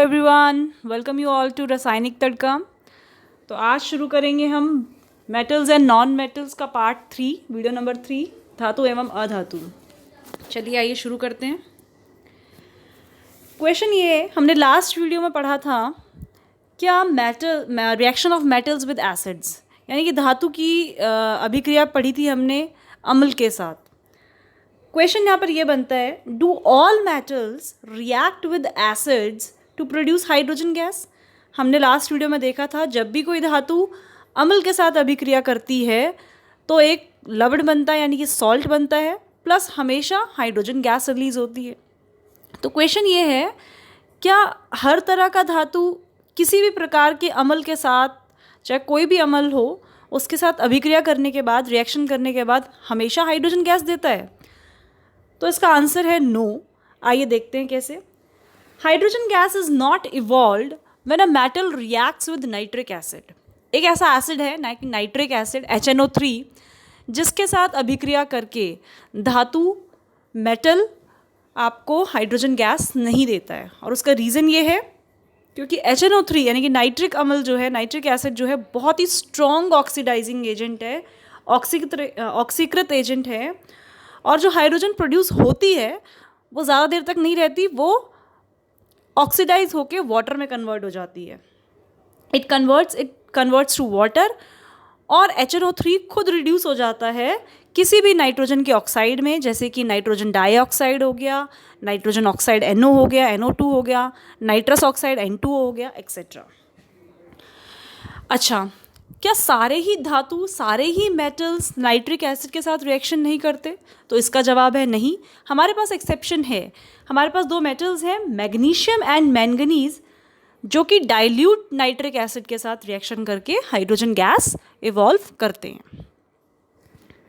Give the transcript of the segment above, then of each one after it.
Everyone, welcome you all to Rasayanik Tadka. तो आज शुरू करेंगे हम मेटल्स एंड नॉन मेटल्स का पार्ट 3, वीडियो नंबर 3, धातु एवं अधातु। चलिए आइए शुरू करते हैं। क्वेश्चन ये है, हमने लास्ट वीडियो में पढ़ा था क्या reaction of metals with acids, यानी कि धातु की अभिक्रिया पढ़ी थी हमने अम्ल के साथ। क्वेश्चन यहाँ पर यह बनता है, do all metals react with acids to produce hydrogen gas. हमने लास्ट वीडियो में देखा था जब भी कोई धातु अम्ल के साथ अभिक्रिया करती है तो एक लवण बनता है, यानी कि सॉल्ट बनता है, प्लस हमेशा हाइड्रोजन गैस रिलीज होती है। तो क्वेश्चन ये है, क्या हर तरह का धातु किसी भी प्रकार के अम्ल के साथ, चाहे कोई भी अम्ल हो, उसके साथ अभिक्रिया करने के बाद, रिएक्शन करने के बाद हमेशा हाइड्रोजन गैस देता है? तो इसका आंसर है नो। आइए देखते हैं कैसे। Hydrogen gas is not evolved when a metal reacts with nitric acid. एक ऐसा एसिड है नाइट्रिक एसिड HNO3, जिसके साथ अभिक्रिया करके धातु मेटल आपको हाइड्रोजन गैस नहीं देता है। और उसका रीज़न ये है क्योंकि HNO3 यानी कि नाइट्रिक अम्ल जो है, नाइट्रिक एसिड जो है, बहुत ही स्ट्रॉन्ग ऑक्सीडाइजिंग एजेंट है, ऑक्सीकृत एजेंट है। और जो हाइड्रोजन प्रोड्यूस होती है वो ज़्यादा देर तक नहीं रहती, वो ऑक्सीडाइज होके वाटर में कन्वर्ट हो जाती है। इट कन्वर्ट्स टू वाटर, और HNO3 खुद रिड्यूस हो जाता है किसी भी नाइट्रोजन के ऑक्साइड में, जैसे कि नाइट्रोजन डाइऑक्साइड हो गया, नाइट्रोजन ऑक्साइड NO हो गया, NO2 हो गया, नाइट्रस ऑक्साइड N2O हो गया, एक्सेट्रा। अच्छा, क्या सारे ही धातु, सारे ही मेटल्स नाइट्रिक एसिड के साथ रिएक्शन नहीं करते? तो इसका जवाब है नहीं। हमारे पास एक्सेप्शन है। हमारे पास दो मेटल्स हैं, मैग्नीशियम एंड मैंगनीज, जो कि डाइल्यूट नाइट्रिक एसिड के साथ रिएक्शन करके हाइड्रोजन गैस इवॉल्व करते हैं।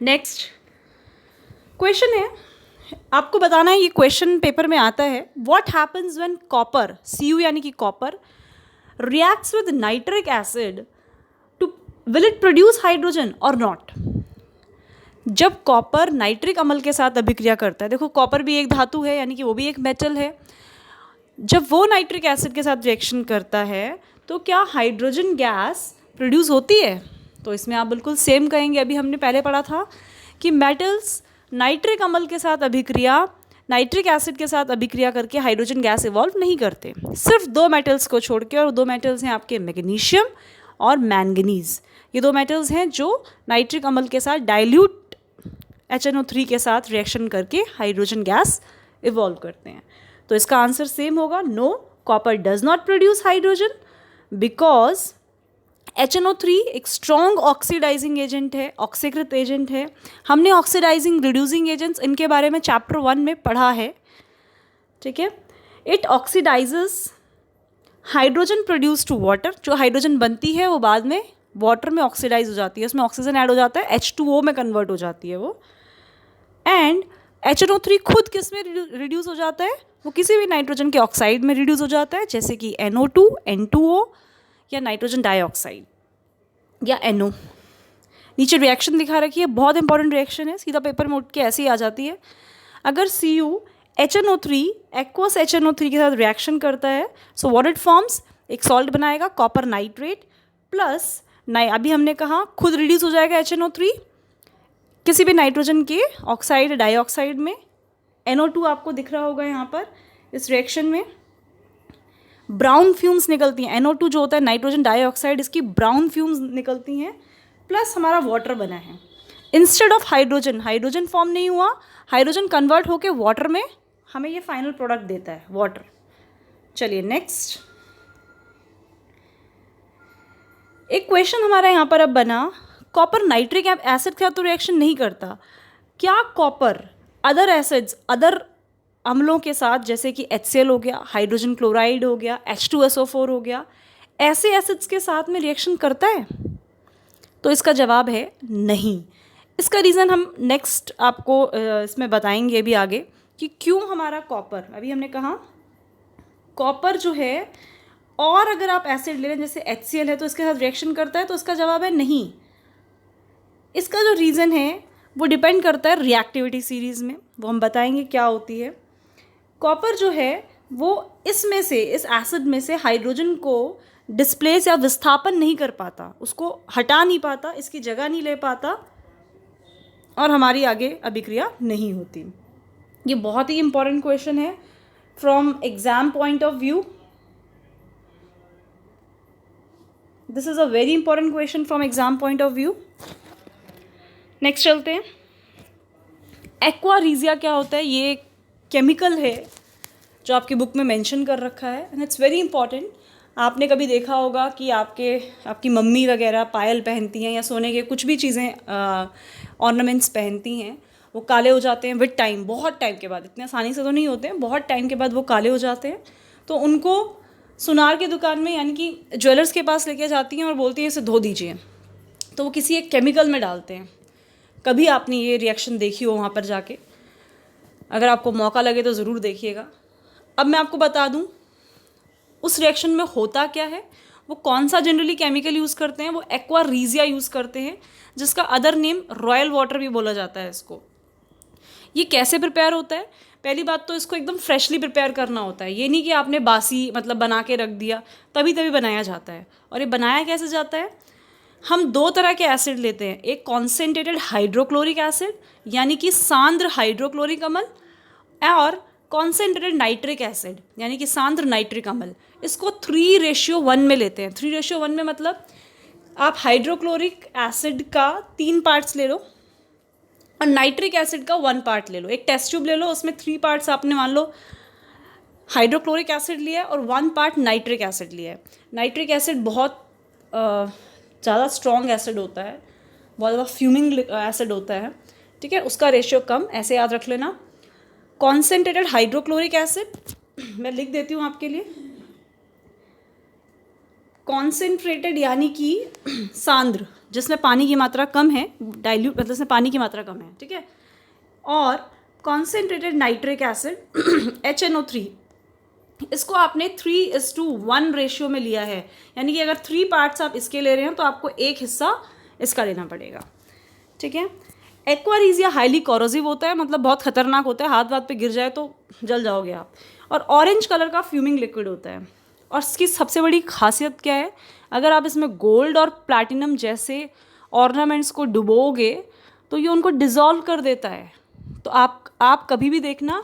नेक्स्ट क्वेश्चन है, आपको बताना है, ये क्वेश्चन पेपर में आता है, what happens when copper, Cu यानी कि copper, reacts with nitric acid to will it produce hydrogen और नॉट। जब कॉपर नाइट्रिक अम्ल के साथ अभिक्रिया करता है, देखो कॉपर भी एक धातु है, यानी कि वो भी एक मेटल है, जब वो नाइट्रिक एसिड के साथ रिएक्शन करता है तो क्या हाइड्रोजन गैस प्रोड्यूस होती है? तो इसमें आप बिल्कुल सेम कहेंगे, अभी हमने पहले पढ़ा था कि मेटल्स नाइट्रिक अम्ल के साथ अभिक्रिया, नाइट्रिक एसिड के साथ अभिक्रिया करके हाइड्रोजन गैस इवॉल्व नहीं करते, सिर्फ दो मेटल्स को छोड़ के। और दो मेटल्स हैं आपके मैग्नीशियम और मैंगनीज। ये दो मेटल्स हैं जो नाइट्रिक अम्ल के साथ डाइल्यूट HNO3 के साथ रिएक्शन करके हाइड्रोजन गैस इवॉल्व करते हैं। तो इसका आंसर सेम होगा, no, copper does not produce hydrogen because HNO3 एक स्ट्रॉन्ग ऑक्सीडाइजिंग एजेंट है, ऑक्सीकृत एजेंट है। हमने ऑक्सीडाइजिंग रिड्यूसिंग एजेंट्स, इनके बारे में चैप्टर 1 में पढ़ा है, ठीक है। It oxidises hydrogen produce to water, जो हाइड्रोजन बनती है वो बाद में वाटर में ऑक्सीडाइज हो जाती है, उसमें ऑक्सीजन ऐड हो जाता है, H2O में कन्वर्ट हो जाती है वो। एंड HNO3 खुद किस में रिड्यूस हो जाता है? वो किसी भी नाइट्रोजन के ऑक्साइड में रिड्यूस हो जाता है, जैसे कि NO2, N2O या नाइट्रोजन डाइऑक्साइड या NO। नीचे रिएक्शन दिखा रखी है, बहुत इंपॉर्टेंट रिएक्शन है, सीधा पेपर में उठ के ऐसे ही आ जाती है। अगर Cu HNO3 एक्वस HNO3 के साथ रिएक्शन करता है, सो व्हाट इट फॉर्म्स, एक सॉल्ट बनाएगा, कॉपर नाइट्रेट प्लस अभी हमने कहा खुद रिड्यूस हो जाएगा HNO3 किसी भी नाइट्रोजन के ऑक्साइड डाइऑक्साइड में। NO2 आपको दिख रहा होगा यहाँ पर, इस रिएक्शन में ब्राउन फ्यूम्स निकलती हैं। NO2 जो होता है नाइट्रोजन डाइऑक्साइड, इसकी ब्राउन फ्यूम्स निकलती हैं, प्लस हमारा वाटर बना है। Instead of hydrogen, hydrogen form नहीं हुआ, हाइड्रोजन कन्वर्ट होकर वाटर में हमें ये फाइनल प्रोडक्ट देता है, वाटर। चलिए नेक्स्ट एक क्वेश्चन हमारा यहाँ पर अब बना, कॉपर नाइट्रिक एसिड के साथ तो रिएक्शन नहीं करता, क्या कॉपर अदर एसिड्स, अदर अम्लों के साथ, जैसे कि HCl हो गया, हाइड्रोजन क्लोराइड हो गया, H2SO4 हो गया, ऐसे एसिड्स के साथ में रिएक्शन करता है? तो इसका जवाब है नहीं। इसका रीज़न हम नेक्स्ट आपको इसमें बताएंगे भी आगे कि क्यों हमारा कॉपर, अभी हमने कहा कॉपर जो है, और अगर आप एसिड ले लें जैसे HCl है तो इसके साथ रिएक्शन करता है, तो इसका जवाब है नहीं। इसका जो रीज़न है वो डिपेंड करता है रिएक्टिविटी सीरीज़ में, वो हम बताएंगे क्या होती है। कॉपर जो है वो इसमें से, इस एसिड में से हाइड्रोजन को डिस्प्लेस या विस्थापन नहीं कर पाता, उसको हटा नहीं पाता, इसकी जगह नहीं ले पाता और हमारी आगे अभिक्रिया नहीं होती। ये बहुत ही इंपॉर्टेंट क्वेश्चन है from exam point of view. This is a very important question from exam point of view. Next चलते हैं। एक्वारीजिया क्या होता है? ये केमिकल है जो आपकी बुक में मेंशन कर रखा है एंड इट्स वेरी इंपॉर्टेंट। आपने कभी देखा होगा कि आपकी मम्मी वगैरह पायल पहनती हैं या सोने के कुछ भी चीज़ें ऑर्नामेंट्स पहनती हैं, वो काले हो जाते हैं विद टाइम, बहुत टाइम के बाद, इतने आसानी से तो नहीं होते हैं, बहुत टाइम के बाद वो काले हो जाते हैं। तो उनको सुनार की दुकान में यानी कि ज्वेलर्स के पास लेके जाती हैं और बोलती हैं इसे धो दीजिए, तो वो किसी एक केमिकल में डालते हैं। कभी आपने ये रिएक्शन देखी हो वहाँ पर जाके? अगर आपको मौका लगे तो ज़रूर देखिएगा। अब मैं आपको बता दूँ उस रिएक्शन में होता क्या है। वो कौन सा जनरली केमिकल यूज़ करते हैं? वो एक्वारीजिया यूज़ करते हैं, जिसका अदर नेम रॉयल वाटर भी बोला जाता है इसको। ये कैसे प्रिपेयर होता है? पहली बात तो इसको एकदम फ्रेशली प्रिपेयर करना होता है। ये नहीं कि आपने बासी मतलब बना के रख दिया, तभी बनाया जाता है। और ये बनाया कैसे जाता है? हम दो तरह के एसिड लेते हैं, एक कॉन्सेंट्रेटेड हाइड्रोक्लोरिक एसिड यानी कि सांद्र हाइड्रोक्लोरिक अम्ल, और कॉन्सेंट्रेटेड नाइट्रिक एसिड यानी कि सांद्र नाइट्रिक अम्ल। इसको 3:1 में लेते हैं। 3:1 में मतलब आप हाइड्रोक्लोरिक एसिड का 3 पार्ट्स ले लो और नाइट्रिक एसिड का 1 पार्ट ले लो। एक टेस्ट ट्यूब ले लो, उसमें 3 पार्ट्स आपने मान लो हाइड्रोक्लोरिक एसिड लिया है और 1 पार्ट नाइट्रिक एसिड लिया है। नाइट्रिक एसिड बहुत ज़्यादा स्ट्रॉन्ग एसिड होता है, बहुत ज़्यादा फ्यूमिंग एसिड होता है, ठीक है, उसका रेशियो कम, ऐसे याद रख लेना। कॉन्सेंट्रेटेड हाइड्रोक्लोरिक एसिड मैं लिख देती हूँ आपके लिए। कॉन्सेंट्रेटेड यानी कि सांद्र, जिसमें पानी की मात्रा कम है, डाइल्यूट मतलब इसमें पानी की मात्रा कम है, ठीक है। और कॉन्सेंट्रेटेड नाइट्रिक एसिड HNO3, इसको आपने 3:1 रेशियो में लिया है, यानी कि अगर 3 पार्ट्स आप इसके ले रहे हैं तो आपको 1 हिस्सा इसका लेना पड़ेगा, ठीक है। एक्वारीजिया हाईली कोरोसिव होता है, मतलब बहुत खतरनाक होता है, हाथ पे गिर जाए तो जल जाओगे आप। और ऑरेंज कलर का फ्यूमिंग लिक्विड होता है। और इसकी सबसे बड़ी खासियत क्या है? अगर आप इसमें गोल्ड और प्लैटिनम जैसे ऑर्नामेंट्स को डुबोगे तो ये उनको डिज़ोल्व कर देता है। तो आप कभी भी देखना,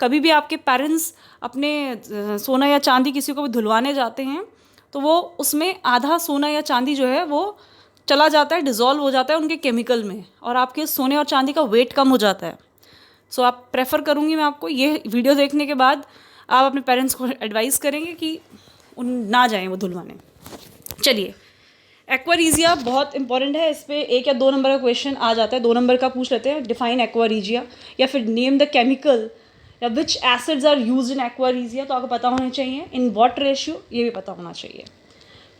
कभी भी आपके पेरेंट्स अपने सोना या चांदी किसी को भी धुलवाने जाते हैं तो वो उसमें आधा सोना या चांदी जो है वो चला जाता है, डिज़ोल्व हो जाता है उनके केमिकल में, और आपके सोने और चांदी का वेट कम हो जाता है। सो आप प्रेफर करूँगी मैं आपको, ये वीडियो देखने के बाद आप अपने पेरेंट्स को एडवाइस करेंगे कि ना जाएं वो धुलवाने। चलिए, एक्वारीजिया बहुत इंपॉर्टेंट है, इस पर 1 या 2 नंबर का क्वेश्चन आ जाता है। 2 नंबर का पूछ लेते हैं, डिफाइन एक्वारीजिया, या फिर नेम द केमिकल या which acids are used in aqua regia, तो आपको पता होना चाहिए। इन व्हाट रेशियो, ये भी पता होना चाहिए।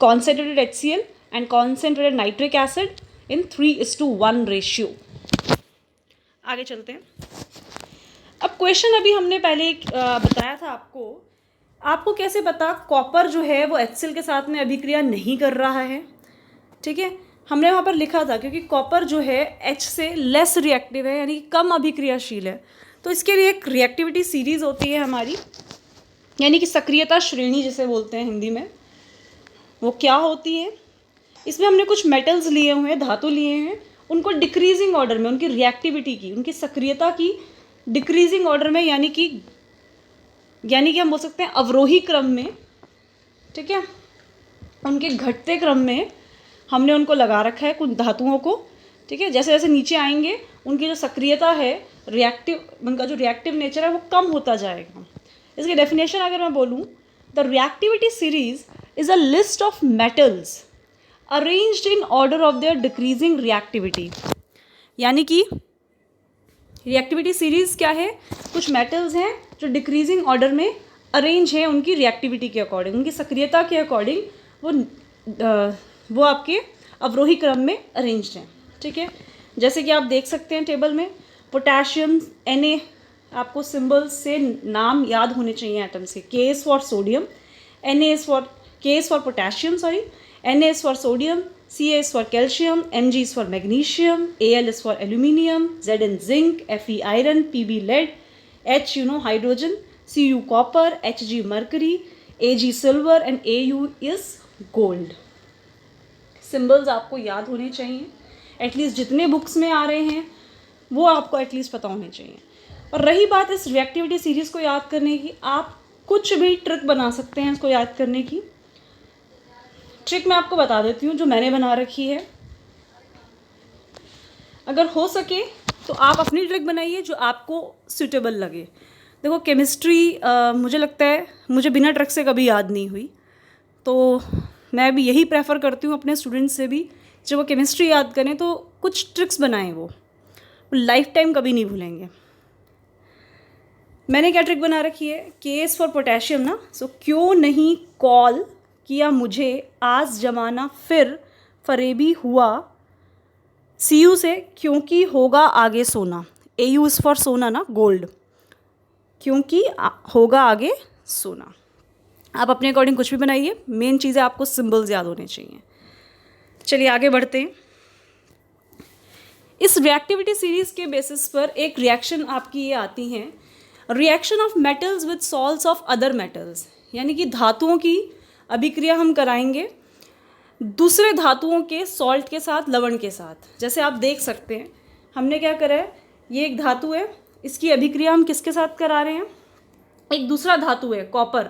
Concentrated HCl and concentrated nitric acid in 3:1 ratio. आगे चलते हैं। अब क्वेश्चन अभी हमने पहले बताया था आपको कैसे पता कॉपर जो है वो HCl के साथ में अभिक्रिया नहीं कर रहा है, ठीक है। हमने वहाँ पर लिखा था क्योंकि कॉपर जो है H से लेस रिएक्टिव है, यानी कम अभिक्रियाशील है, तो इसके लिए एक रिएक्टिविटी सीरीज़ होती है हमारी, यानी कि सक्रियता श्रेणी जिसे बोलते हैं हिंदी में। वो क्या होती है? इसमें हमने कुछ मेटल्स लिए हुए हैं, धातु लिए हैं, उनको डिक्रीजिंग ऑर्डर में, उनकी रिएक्टिविटी की, उनकी सक्रियता की डिक्रीजिंग ऑर्डर में, यानी कि हम बोल सकते हैं अवरोही क्रम में, ठीक है, उनके घटते क्रम में हमने उनको लगा रखा है कुछ धातुओं को, ठीक है। जैसे जैसे नीचे आएंगे उनकी जो सक्रियता है, उनका जो रिएक्टिव नेचर है वो कम होता जाएगा। इसकी डेफिनेशन अगर मैं बोलूँ, the reactivity series is a list of metals arranged in order of their decreasing reactivity. यानी कि रिएक्टिविटी सीरीज क्या है? कुछ मेटल्स हैं जो डिक्रीजिंग ऑर्डर में अरेंज हैं उनकी रिएक्टिविटी के अकॉर्डिंग, उनकी सक्रियता के अकॉर्डिंग वो आपके अवरोही क्रम में अरेंज्ड हैं, ठीक है। जैसे कि आप देख सकते हैं टेबल में, पोटेशियम Na, आपको सिंबल्स से नाम याद होने चाहिए एटम्स के। K is for sodium, K is for potassium, Na is for sodium, Ca is for calcium, Mg is for magnesium, Al is for aluminium, Zn zinc, Fe iron, Pb lead, H hydrogen, Cu copper, Hg mercury, Ag silver and Au is gold. Symbols आपको याद होने चाहिए, at least जितने books में आ रहे हैं वो आपको एटलीस्ट पता होने चाहिए। और रही बात इस रिएक्टिविटी सीरीज़ को याद करने की, आप कुछ भी ट्रिक बना सकते हैं इसको याद करने की। ट्रिक मैं आपको बता देती हूँ जो मैंने बना रखी है। अगर हो सके तो आप अपनी ट्रिक बनाइए जो आपको सूटेबल लगे। देखो केमिस्ट्री मुझे लगता है मुझे बिना ट्रिक से कभी याद नहीं हुई, तो मैं भी यही प्रेफर करती हूँ अपने स्टूडेंट्स से भी, जब वो केमिस्ट्री याद करें तो कुछ ट्रिक्स बनाएं, वो लाइफ टाइम कभी नहीं भूलेंगे। मैंने क्या ट्रिक बना रखी है, केस फॉर पोटेशियम ना, सो क्यों नहीं कॉल किया मुझे आज जमाना फिर फरेबी हुआ, Cu से क्योंकि होगा आगे सोना, Au इज़ फॉर सोना ना, गोल्ड, क्योंकि होगा आगे सोना। आप अपने अकॉर्डिंग कुछ भी बनाइए, मेन चीज़ें आपको सिंबल्स याद होने चाहिए। चलिए आगे बढ़ते हैं। इस रिएक्टिविटी सीरीज़ के बेसिस पर एक रिएक्शन आपकी ये आती हैं, reaction of metals with salts of other metals, यानी कि धातुओं की अभिक्रिया हम कराएंगे दूसरे धातुओं के सॉल्ट के साथ, लवण के साथ। जैसे आप देख सकते हैं हमने क्या करा है, ये एक धातु है, इसकी अभिक्रिया हम किसके साथ करा रहे हैं, एक दूसरा धातु है कॉपर,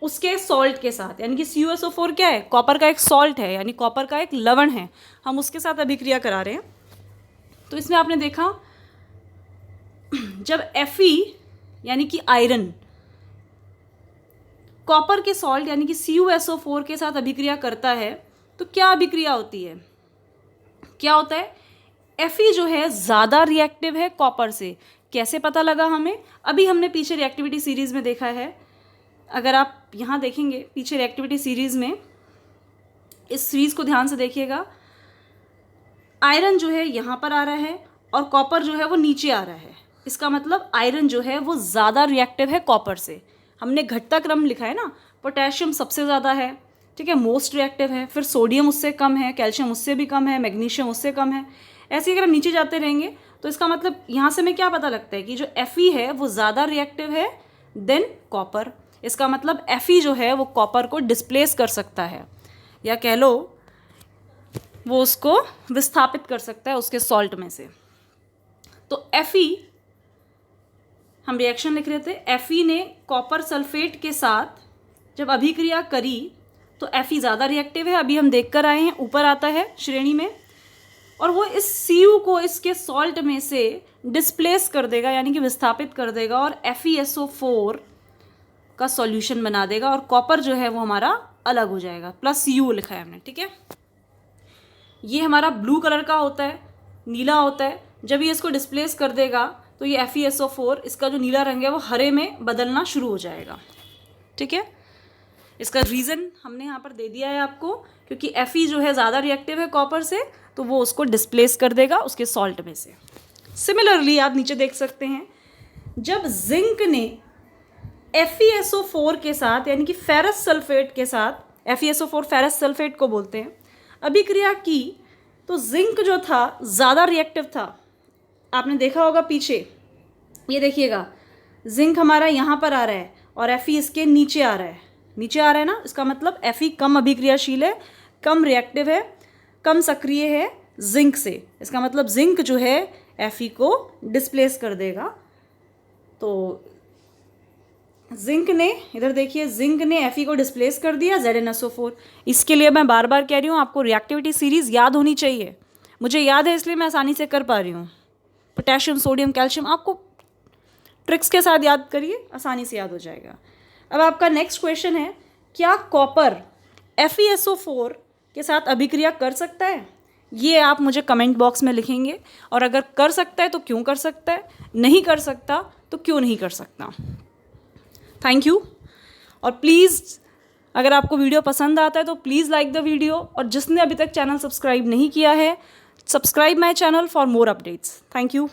उसके सॉल्ट के साथ, यानी कि CuSO4 क्या है, कॉपर का एक सॉल्ट है, यानी कॉपर का एक लवण है, हम उसके साथ अभिक्रिया करा रहे हैं। तो इसमें आपने देखा जब Fe यानी कि आयरन कॉपर के सॉल्ट यानी कि CuSO4 के साथ अभिक्रिया करता है तो क्या अभिक्रिया होती है, क्या होता है, Fe जो है ज़्यादा रिएक्टिव है कॉपर से। कैसे पता लगा हमें, अभी हमने पीछे रिएक्टिविटी सीरीज़ में देखा है। अगर आप यहाँ देखेंगे पीछे रिएक्टिविटी सीरीज़ में, इस सीरीज़ को ध्यान से देखिएगा, आयरन जो है यहाँ पर आ रहा है और कॉपर जो है वो नीचे आ रहा है। इसका मतलब आयरन जो है वो ज़्यादा रिएक्टिव है कॉपर से। हमने घटता क्रम लिखा है ना, पोटेशियम सबसे ज़्यादा है, ठीक है, मोस्ट रिएक्टिव है, फिर सोडियम उससे कम है, कैल्शियम उससे भी कम है, मैग्नीशियम उससे कम है। ऐसे अगर हम नीचे जाते रहेंगे तो इसका मतलब यहाँ से हमें क्या पता लगता है कि जो Fe है वो ज़्यादा रिएक्टिव है देन कॉपर। इसका मतलब Fe जो है वो कॉपर को डिस्प्लेस कर सकता है, या कह लो वो उसको विस्थापित कर सकता है उसके सॉल्ट में से। तो Fe हम रिएक्शन लिख रहे थे, Fe ने कॉपर सल्फेट के साथ जब अभिक्रिया करी तो Fe ज़्यादा रिएक्टिव है, अभी हम देख कर आए हैं, ऊपर आता है श्रेणी में, और वो इस Cu को इसके सॉल्ट में से डिस्प्लेस कर देगा, यानी कि विस्थापित कर देगा, और FeSO4 का सॉल्यूशन बना देगा, और कॉपर जो है वो हमारा अलग हो जाएगा, प्लस Cu लिखा है हमने, ठीक है। ये हमारा ब्लू कलर का होता है, नीला होता है, जब ये इसको डिस्प्लेस कर देगा तो ये FeSO4, इसका जो नीला रंग है वो हरे में बदलना शुरू हो जाएगा, ठीक है। इसका रीज़न हमने यहाँ पर दे दिया है आपको, क्योंकि Fe जो है ज़्यादा रिएक्टिव है कॉपर से, तो वो उसको डिस्प्लेस कर देगा उसके सॉल्ट में से। सिमिलरली आप नीचे देख सकते हैं, जब जिंक ने FeSO4 के साथ यानी कि फेरस सल्फेट के साथ, FeSO4 फेरस सल्फेट को बोलते हैं, अभिक्रिया की, तो जिंक जो था ज़्यादा रिएक्टिव था। आपने देखा होगा पीछे, ये देखिएगा जिंक हमारा यहाँ पर आ रहा है और Fe इसके नीचे आ रहा है, नीचे आ रहा है ना, इसका मतलब Fe कम अभिक्रियाशील है, कम रिएक्टिव है, कम सक्रिय है जिंक से। इसका मतलब जिंक जो है Fe को डिस्प्लेस कर देगा। तो जिंक ने, इधर देखिए, जिंक ने Fe को डिस्प्लेस कर दिया ZnSO4। इसके लिए मैं बार बार कह रही हूँ आपको रिएक्टिविटी सीरीज़ याद होनी चाहिए। मुझे याद है इसलिए मैं आसानी से कर पा रही हूँ। पोटेशियम, सोडियम, कैल्शियम आपको ट्रिक्स के साथ याद करिए, आसानी से याद हो जाएगा। अब आपका नेक्स्ट क्वेश्चन है, क्या कॉपर FeSO4 के साथ अभिक्रिया कर सकता है? ये आप मुझे कमेंट बॉक्स में लिखेंगे, और अगर कर सकता है तो क्यों कर सकता है, नहीं कर सकता तो क्यों नहीं कर सकता। Thank you. और प्लीज़ अगर आपको वीडियो पसंद आता है तो प्लीज़ लाइक द वीडियो, और जिसने अभी तक चैनल सब्सक्राइब नहीं किया है, subscribe my channel for more updates. Thank you.